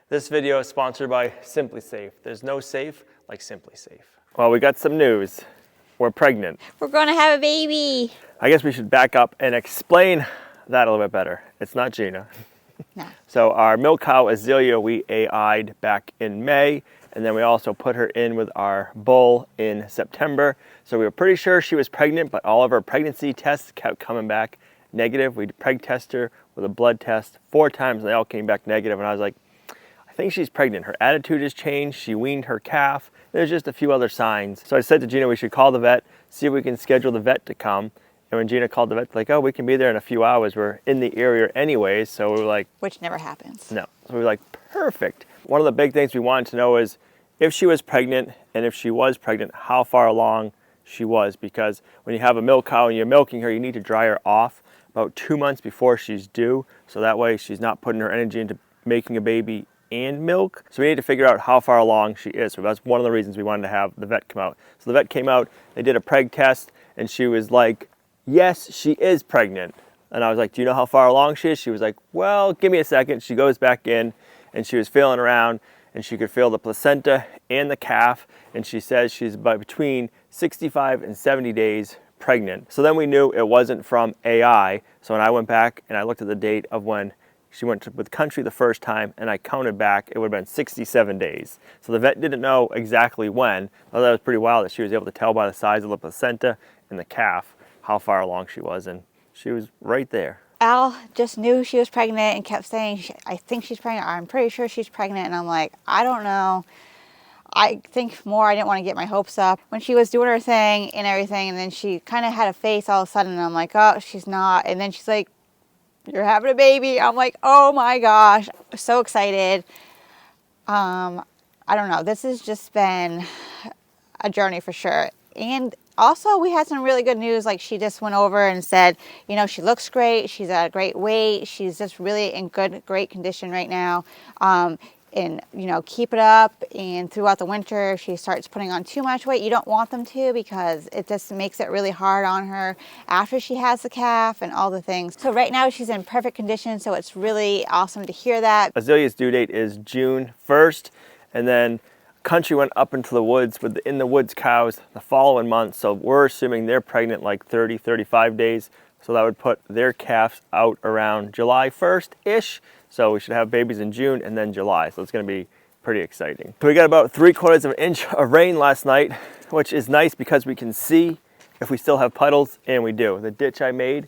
This video is sponsored by Simply Safe. There's no safe like Simply Safe. Well, we got some news. We're pregnant. We're gonna have a baby. I guess we should back up and explain that a little bit better. It's not Gina. No. So our milk cow, Azealia, we AI'd back in May, and then we also put her in with our bull in September. So we were pretty sure she was pregnant, but all of her pregnancy tests kept coming back negative. We preg tested her with a blood test 4 times, and they all came back negative, and I was like, I think she's pregnant. Her attitude has changed. She weaned her calf. There's just a few other signs. So I said to Gina, we should call the vet, see if we can schedule the vet to come. And when Gina called the vet, like, oh, we can be there in a few hours. We're in the area anyways. So we were like, which never happens. No. So we were like, perfect. One of the big things we wanted to know is if she was pregnant, and if she was pregnant, how far along she was. Because when you have a milk cow and you're milking her, you need to dry her off about 2 months before she's due. So that way she's not putting her energy into making a baby and milk. So we need to figure out how far along she is. So that's one of the reasons we wanted to have the vet come out. So the vet came out, they did a preg test, and she was like, yes, she is pregnant. And I was like, do you know how far along she is? She was like, well, give me a second. She goes back in, and she was feeling around, and she could feel the placenta and the calf, and she says she's between 65 and 70 days pregnant. So then we knew it wasn't from AI. So when I went back and I looked at the date of when she went with country the first time, and I counted back, it would have been 67 days. So the vet didn't know exactly when. Although that was pretty wild that she was able to tell by the size of the placenta and the calf how far along she was, and she was right there. Al just knew she was pregnant and kept saying, I think she's pregnant, I'm pretty sure she's pregnant. And I'm like, I don't know. I think more, I didn't want to get my hopes up. When she was doing her thing and everything, and then she kind of had a face all of a sudden, and I'm like, oh, she's not. And then she's like, you're having a baby. I'm like, oh my gosh, I'm so excited. I don't know. This has just been a journey for sure. And also we had some really good news. Like, she just went over and said, you know, she looks great. She's at a great weight. She's just really in great condition right now. And, you know, keep it up. And throughout the winter, if she starts putting on too much weight, you don't want them to, because it just makes it really hard on her after she has the calf and all the things. So right now she's in perfect condition. So it's really awesome to hear that. Azalea's due date is June 1st. And then country went up into the woods with the in the woods cows the following month. So we're assuming they're pregnant like 30, 35 days. So that would put their calves out around July 1st-ish. So we should have babies in June and then July. So it's going to be pretty exciting. So we got about 3/4 of an inch of rain last night, which is nice because we can see if we still have puddles, and we do. The ditch I made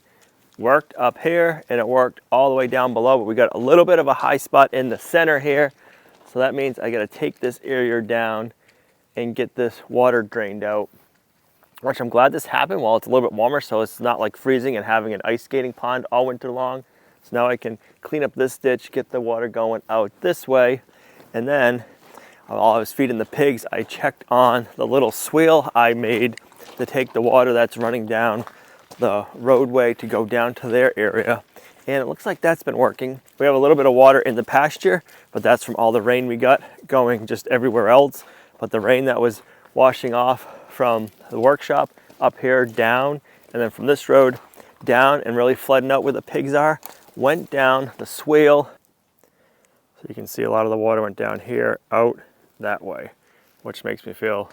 worked up here, and it worked all the way down below, but we got a little bit of a high spot in the center here. So that means I got to take this area down and get this water drained out, which I'm glad this happened while it's a little bit warmer, so it's not like freezing and having an ice skating pond all winter long. So now I can clean up this ditch, get the water going out this way. And then while I was feeding the pigs, I checked on the little swale I made to take the water that's running down the roadway to go down to their area. And it looks like that's been working. We have a little bit of water in the pasture, but that's from all the rain we got going just everywhere else. But the rain that was washing off from the workshop up here down, and then from this road down and really flooding out where the pigs are, went down the swale. So you can see a lot of the water went down here out that way, which makes me feel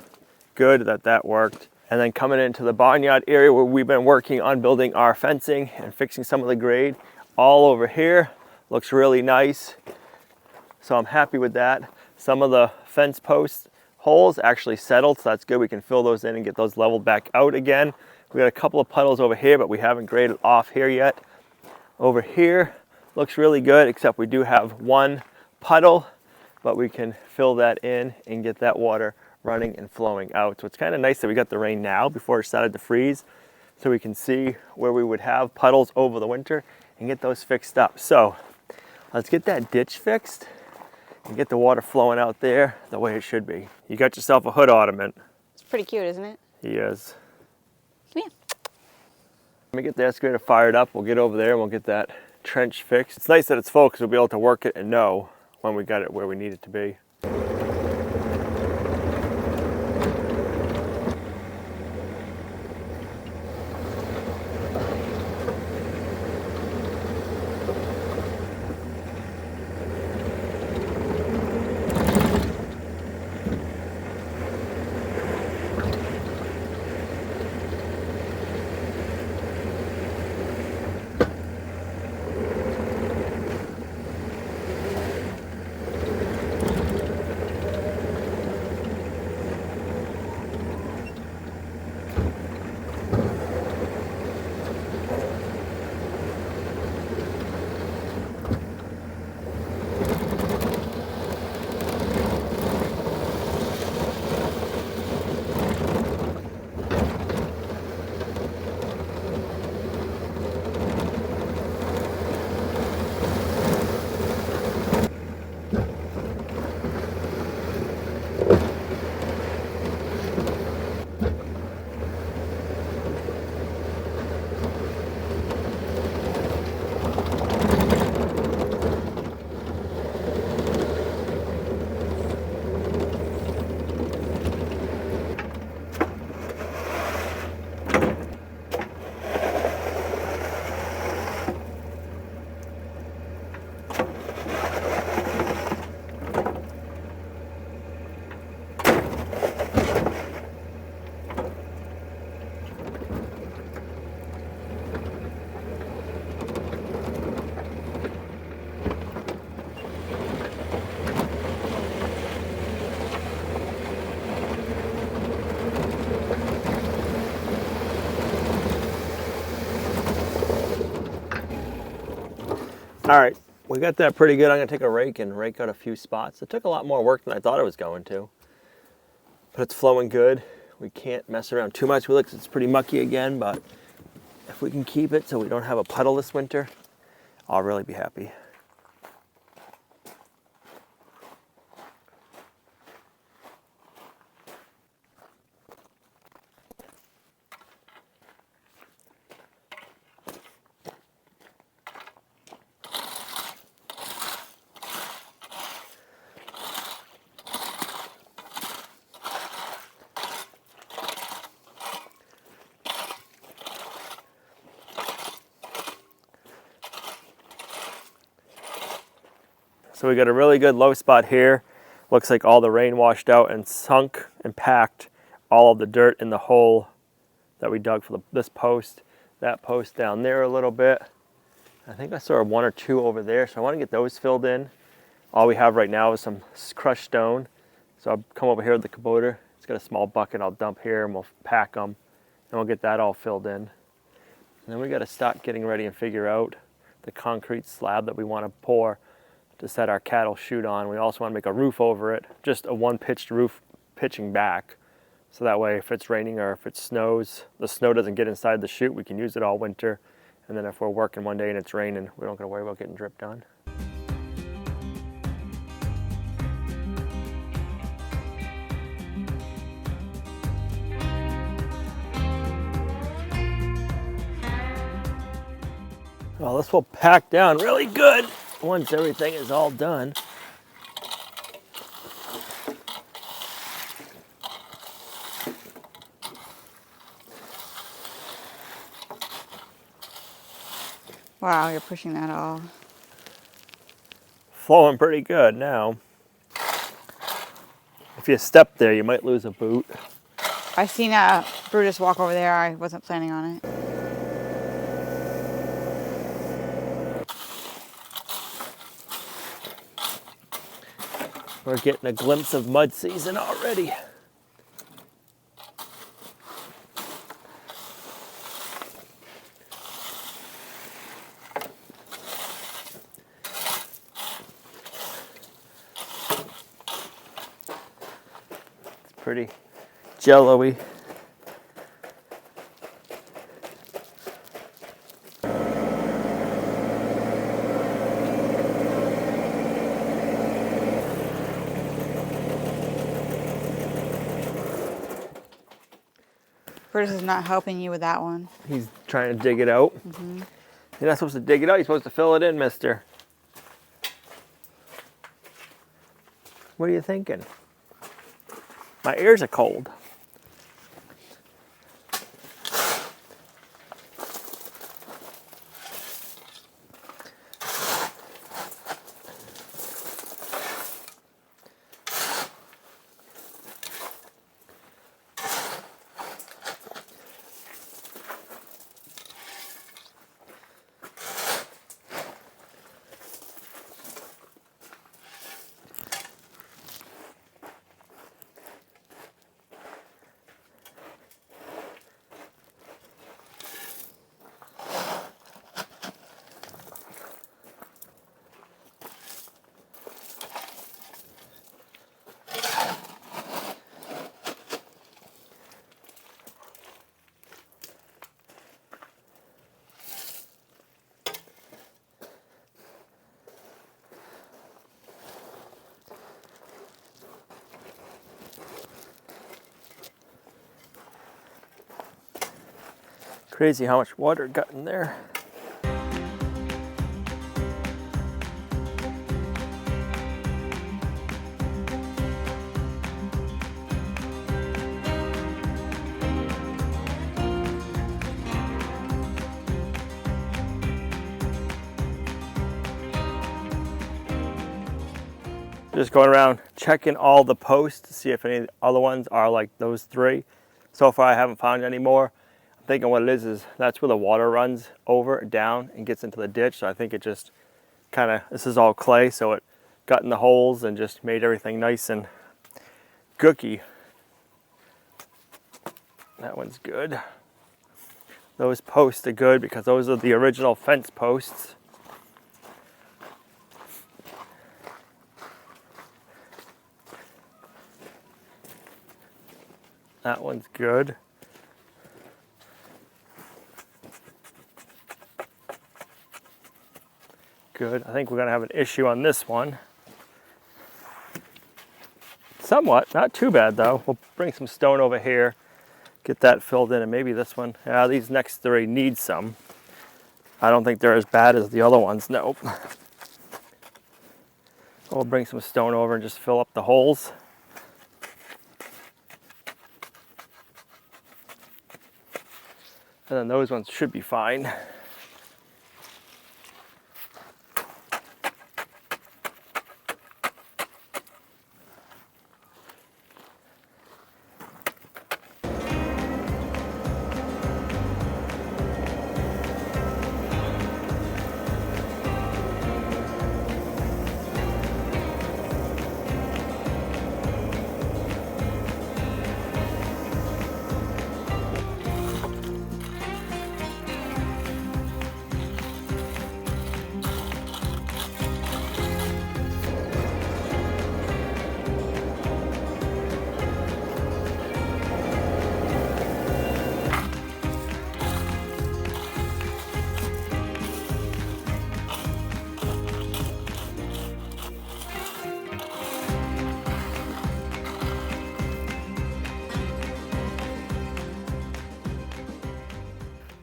good that that worked. And then coming into the barnyard area where we've been working on building our fencing and fixing some of the grade, all over here looks really nice. So I'm happy with that. Some of the fence post holes actually settled, so that's good. We can fill those in and get those leveled back out again. We got a couple of puddles over here, but we haven't graded off here yet. Over here looks really good, except we do have one puddle, but we can fill that in and get that water running and flowing out. So it's kind of nice that we got the rain now before it started to freeze, so we can see where we would have puddles over the winter and get those fixed up. So let's get that ditch fixed and get the water flowing out there the way it should be. You got yourself a hood ornament. It's pretty cute, isn't it? He is. Come here. Let me get the excavator fired up. We'll get over there and we'll get that trench fixed. It's nice that it's full because we'll be able to work it and know when we got it where we need it to be. All right, we got that pretty good. I'm gonna take a rake and rake out a few spots. It took a lot more work than I thought it was going to, but it's flowing good. We can't mess around too much with it 'cause it's pretty mucky again, but if we can keep it so we don't have a puddle this winter, I'll really be happy. So we got a really good low spot here. Looks like all the rain washed out and sunk and packed all of the dirt in the hole that we dug for this post. That post down there a little bit. I think I saw one or two over there, so I want to get those filled in. All we have right now is some crushed stone. So I'll come over here with the Kubota. It's got a small bucket I'll dump here and we'll pack them. And we'll get that all filled in. And then we got to start getting ready and figure out the concrete slab that we want to pour to set our cattle chute on. We also want to make a roof over it, just a one-pitched roof pitching back. So that way if it's raining or if it snows, the snow doesn't get inside the chute. We can use it all winter. And then if we're working one day and it's raining, we don't got to worry about getting drip done. Well, this will pack down really good once everything is all done. Wow, you're pushing that all. Flowing pretty good now. If you step there, you might lose a boot. I seen Brutus walk over there. I wasn't planning on it. We're getting a glimpse of mud season already. It's pretty jello-y. Brutus is not helping you with that one. He's trying to dig it out. Mm-hmm. You're not supposed to dig it out, you're supposed to fill it in, mister. What are you thinking? My ears are cold. Crazy how much water got in there. Just going around checking all the posts to see if any other ones are like those three. So far I haven't found any more. I'm thinking what it is that's where the water runs over, down, and gets into the ditch. So I think it just kind of, this is all clay, so it got in the holes and just made everything nice and gooky. That one's good. Those posts are good because those are the original fence posts. that one's good. Good. I think we're gonna have an issue on this one. Somewhat, not too bad though. We'll bring some stone over here, get that filled in, and maybe this one. Yeah, these next three need some. I don't think they're as bad as the other ones, nope. We'll bring some stone over and just fill up the holes. And then those ones should be fine.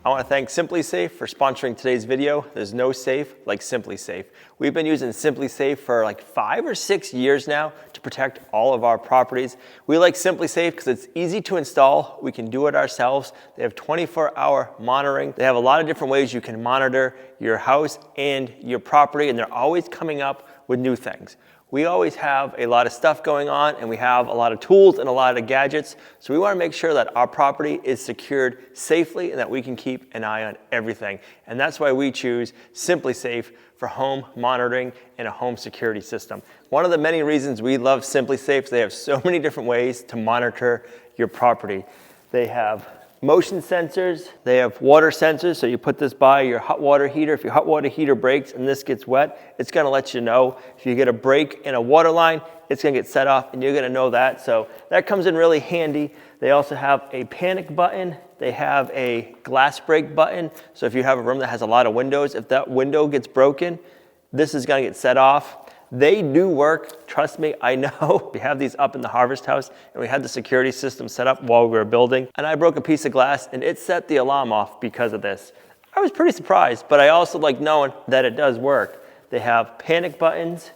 I want to thank SimpliSafe for sponsoring today's video. There's no safe like SimpliSafe. We've been using SimpliSafe for like 5 or 6 years now to protect all of our properties. We like SimpliSafe because it's easy to install. We can do it ourselves. They have 24-hour monitoring. They have a lot of different ways you can monitor your house and your property, and they're always coming up with new things. We always have a lot of stuff going on, and we have a lot of tools and a lot of gadgets. So we want to make sure that our property is secured safely and that we can keep an eye on everything. And that's why we choose SimpliSafe for home monitoring and a home security system. One of the many reasons we love SimpliSafe is they have so many different ways to monitor your property. They have motion sensors, they have water sensors, so you put this by your hot water heater. If your hot water heater breaks and this gets wet, it's gonna let you know. If you get a break in a water line, it's gonna get set off and you're gonna know that. So that comes in really handy. They also have a panic button. They have a glass break button. So if you have a room that has a lot of windows, if that window gets broken, this is gonna get set off. They do work, trust me, I know. We have these up in the Harvest House and we had the security system set up while we were building, and I broke a piece of glass and it set the alarm off because of this. I was pretty surprised, but I also like knowing that it does work. They have panic buttons,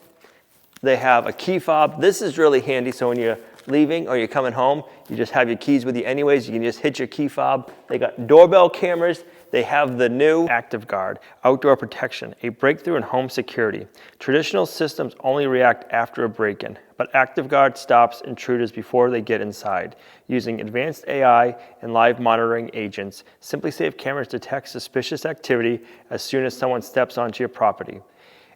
they have a key fob. This is really handy, so when you're leaving or you're coming home, you just have your keys with you anyways, you can just hit your key fob. They got doorbell cameras. They have the new Active Guard, outdoor protection, a breakthrough in home security. Traditional systems only react after a break-in, but Active Guard stops intruders before they get inside. Using advanced AI and live monitoring agents, SimpliSafe cameras detect suspicious activity as soon as someone steps onto your property.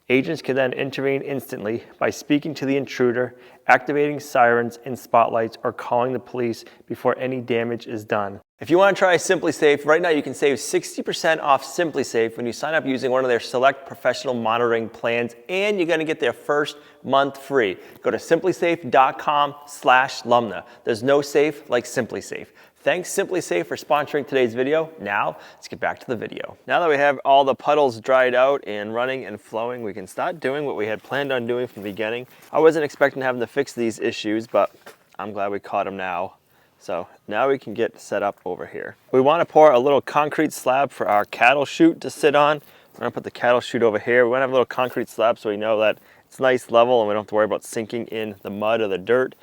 Agents can then intervene instantly by speaking to the intruder, activating sirens and spotlights, or calling the police before any damage is done. If you want to try SimpliSafe, right now you can save 60% off SimpliSafe when you sign up using one of their select professional monitoring plans, and you're going to get their first month free. Go to simplisafe.com/Lumnah. There's no safe like SimpliSafe. Thanks SimpliSafe for sponsoring today's video. Now, let's get back to the video. Now that we have all the puddles dried out and running and flowing, we can start doing what we had planned on doing from the beginning. I wasn't expecting having to fix these issues, but I'm glad we caught them now. So now we can get set up over here. We want to pour a little concrete slab for our cattle chute to sit on. We're going to put the cattle chute over here. We want to have a little concrete slab so we know that it's nice level and we don't have to worry about sinking in the mud or the dirt.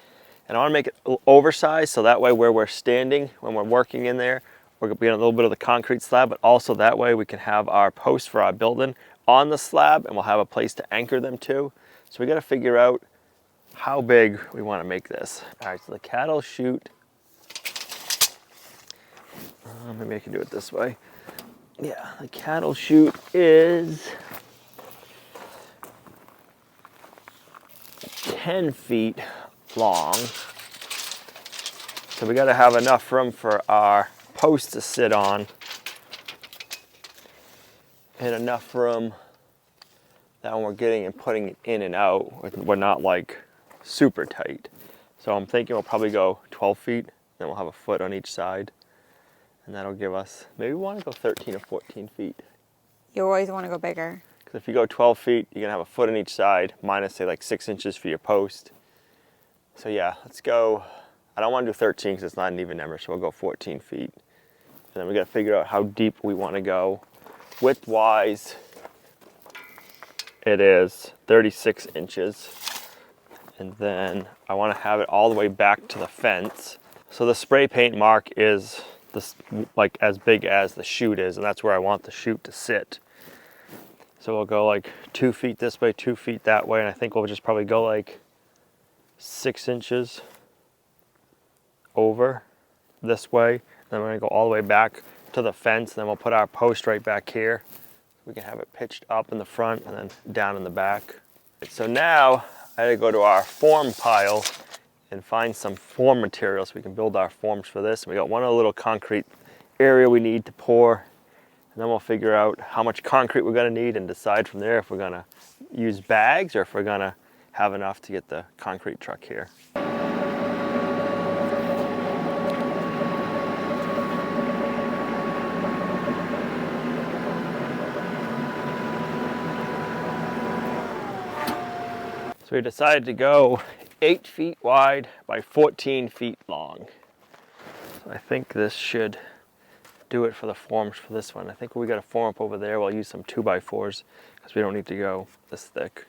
And I want to make it oversized so that way where we're standing when we're working in there, we're going to be on a little bit of the concrete slab, but also that way we can have our posts for our building on the slab and we'll have a place to anchor them to. So we got to figure out how big we want to make this. All right, so the cattle chute, maybe I can do it this way. Yeah, the cattle chute is 10 feet long. So we got to have enough room for our post to sit on and enough room that when we're getting and putting it in and out, we're not like super tight. So I'm thinking we'll probably go 12 feet Then we'll have a foot on each side. And that'll give us, maybe we want to go 13 or 14 feet. You always want to go bigger. Because if you go 12 feet, you're going to have a foot on each side, minus say like 6 inches for your post. So yeah, let's go, I don't want to do 13 because it's not an even number, so we'll go 14 feet. And then we got to figure out how deep we want to go. Width-wise, it is 36 inches. And then I want to have it all the way back to the fence. So the spray paint mark is this, like as big as the chute is, and that's where I want the chute to sit. So we'll go like 2 feet this way, 2 feet that way, and I think we'll just probably go like 6 inches over this way. Then we're gonna go all the way back to the fence, and then we'll put our post right back here. We can have it pitched up in the front and then down in the back. So now I gotta go to our form pile and find some form material so we can build our forms for this. We got one little concrete area we need to pour, and then we'll figure out how much concrete we're gonna need and decide from there if we're gonna use bags or if we're gonna have enough to get the concrete truck here. So we decided to go 8 feet wide by 14 feet long. So I think this should do it for the forms for this one. I think we got a form up over there. We'll use some 2x4s because we don't need to go this thick.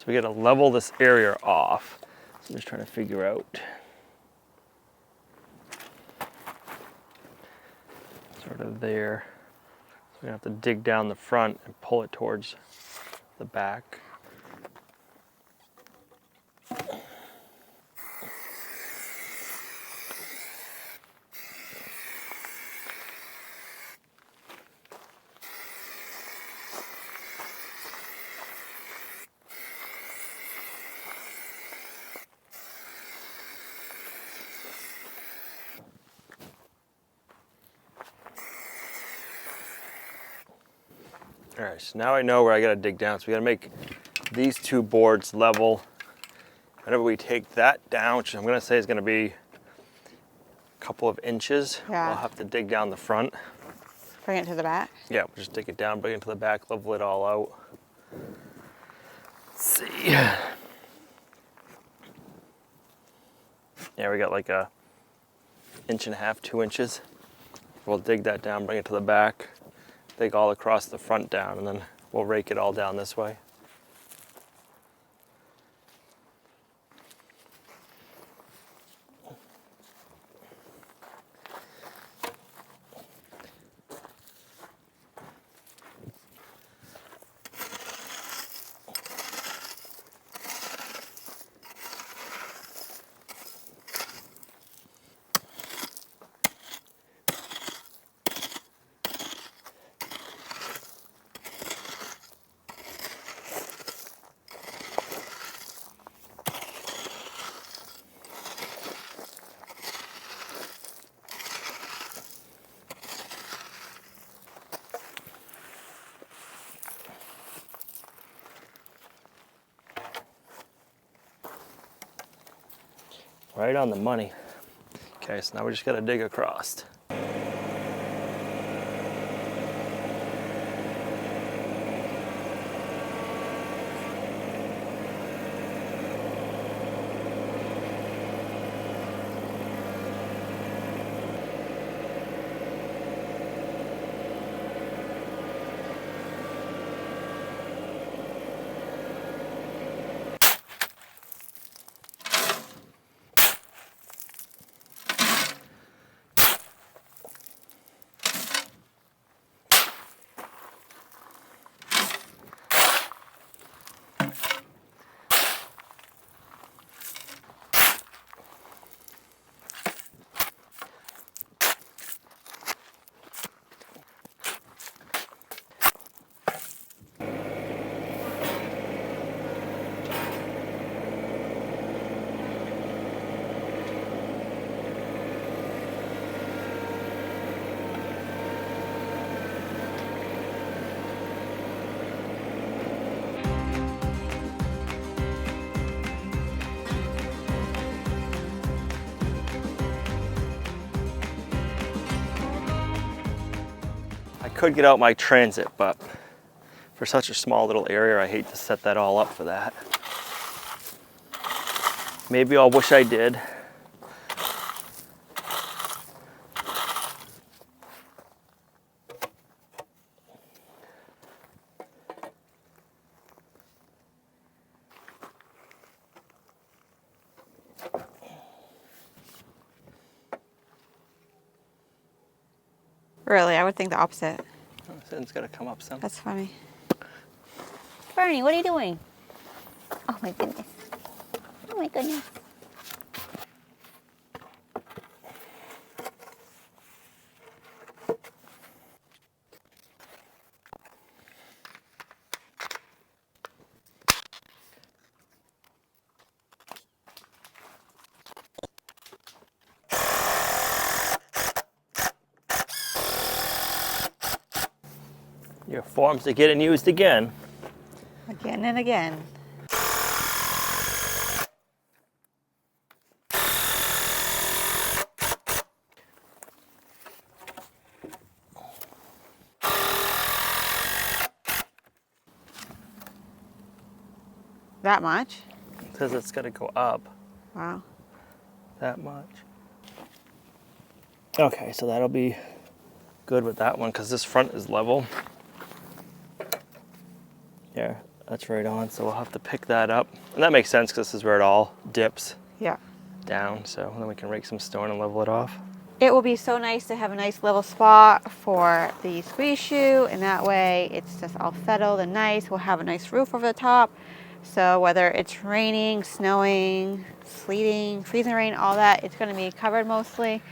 So we got to level this area off. So I'm just trying to figure out sort of there. So we're gonna have to dig down the front and pull it towards the back. All right, so now I know where I gotta dig down. So we gotta make these two boards level. Whenever we take that down, which I'm gonna say is gonna be a couple of inches, Yeah. we'll have to dig down the front. Bring it to the back. Yeah, we'll just dig it down, bring it to the back, level it all out. Let's see. Yeah, we got like a 1.5 inches, 2 inches. We'll dig that down, bring it to the back. Dig all across the front down, and then we'll rake it all down this way. Right on the money. Okay, so now we just gotta dig across. could get out my transit, but for such a small little area, I hate to set that all up for that. Maybe I'll wish I did. Really, I would think the opposite. It's got to come up some. That's funny. Bernie, what are you doing? Oh my goodness. Oh my goodness. Your forms are getting used again. Again and again. That much? It says it's got to go up Wow. that much. Okay, so that'll be good with that one because this front is level. Yeah, that's right on. So we'll have to pick that up. And that makes sense because this is where it all dips Yeah. down. So then we can rake some stone and level it off. It will be so nice to have a nice level spot for the squeeze chute, and that way it's just all settled and nice. We'll have a nice roof over the top. So whether it's raining, snowing, sleeting, freezing rain, all that, it's going to be covered mostly.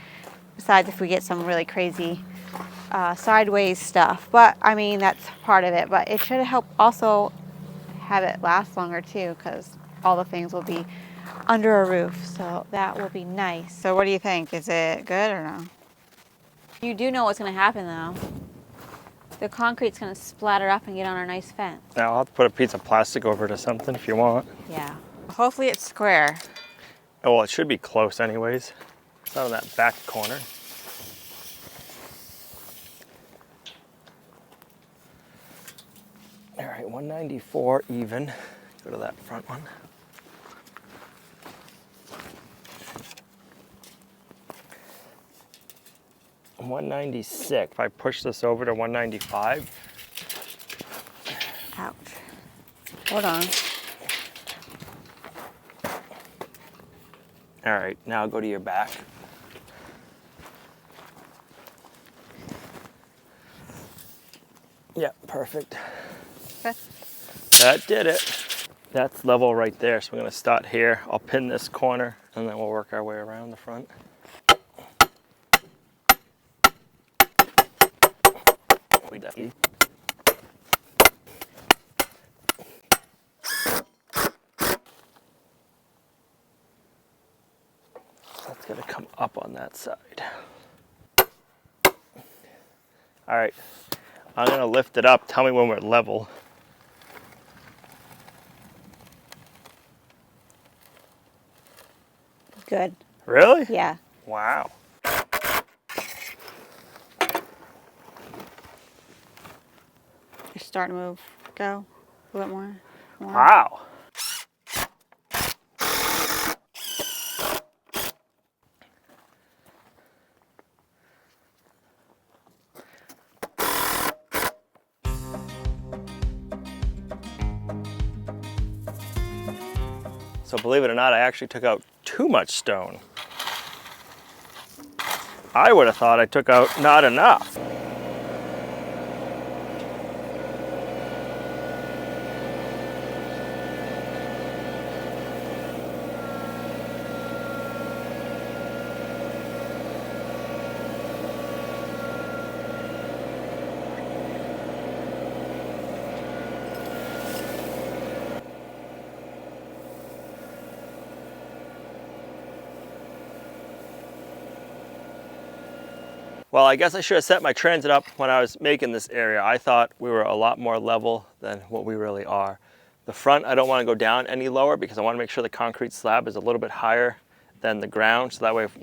Besides if we get some really crazy sideways stuff. But I mean, that's part of it. But it should help also have it last longer too, because all the things will be under a roof. So that will be nice. So what do you think? Is it good or no? You do know what's going to happen though. The concrete's going to splatter up and get on our nice fence. Now I'll have to put a piece of plastic over it or something if you want. Yeah. Hopefully it's square. Oh, well, it should be close anyways. It's not in that back corner. All right, 194 even. Go to that front one. And 196. If I push this over to 195. Ouch. Hold on. All right, now go to your back. Yeah, perfect. Okay. That did it. That's level right there. So we're gonna start here. I'll pin this corner and then we'll work our way around the front. That's gonna come up on that side. All right, I'm gonna lift it up. Tell me when we're level. Good. Really? Yeah. Wow. Just start to move. Go. A little bit more. More. Wow. So believe it or not, I actually took out too much stone. I would have thought I took out not enough. Well, I guess I should have set my transit up when I was making this area. I thought we were a lot more level than what we really are. The front, I don't want to go down any lower because I want to make sure the concrete slab is a little bit higher than the ground. So that way if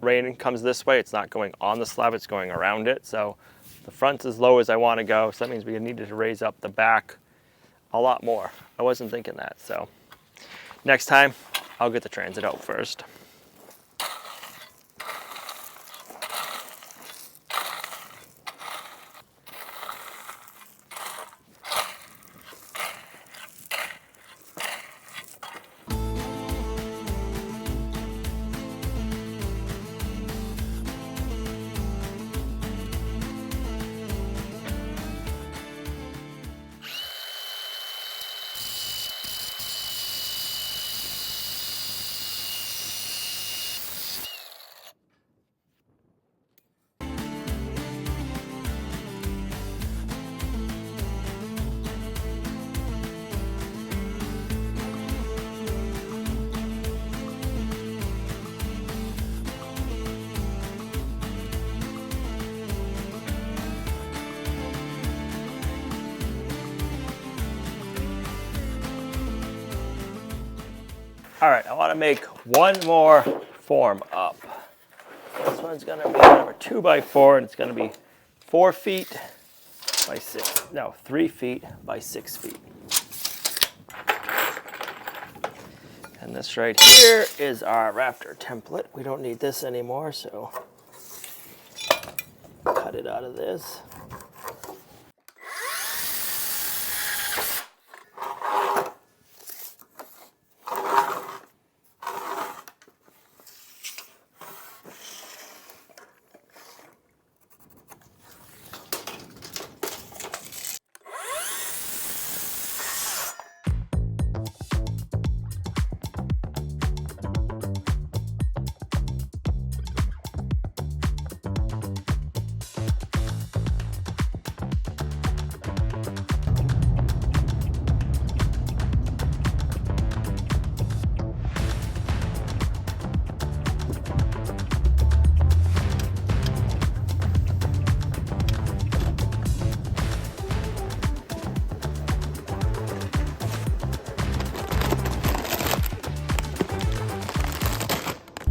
rain comes this way, it's not going on the slab, it's going around it. So The front's as low as I want to go, so that means we needed to raise up the back a lot more. I wasn't thinking that, so next time I'll get the transit out first. All right, I want to make one more form up. This one's going to be number 2x4, and it's going to be 4 feet by 6. No, 3 feet by 6 feet. And this right here is our rafter template. We don't need this anymore, so cut it out of this.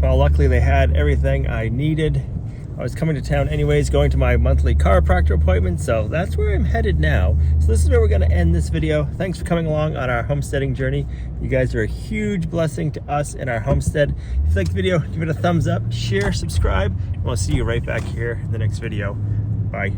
Well, luckily they had everything I needed. I was coming to town anyways, going to my monthly chiropractor appointment, so that's where I'm headed now. So this is where we're going to end this video. Thanks for coming along on our homesteading journey. You guys are a huge blessing to us in our homestead. If you like the video, give it a thumbs up, share, subscribe, and we'll see you right back here in the next video. Bye.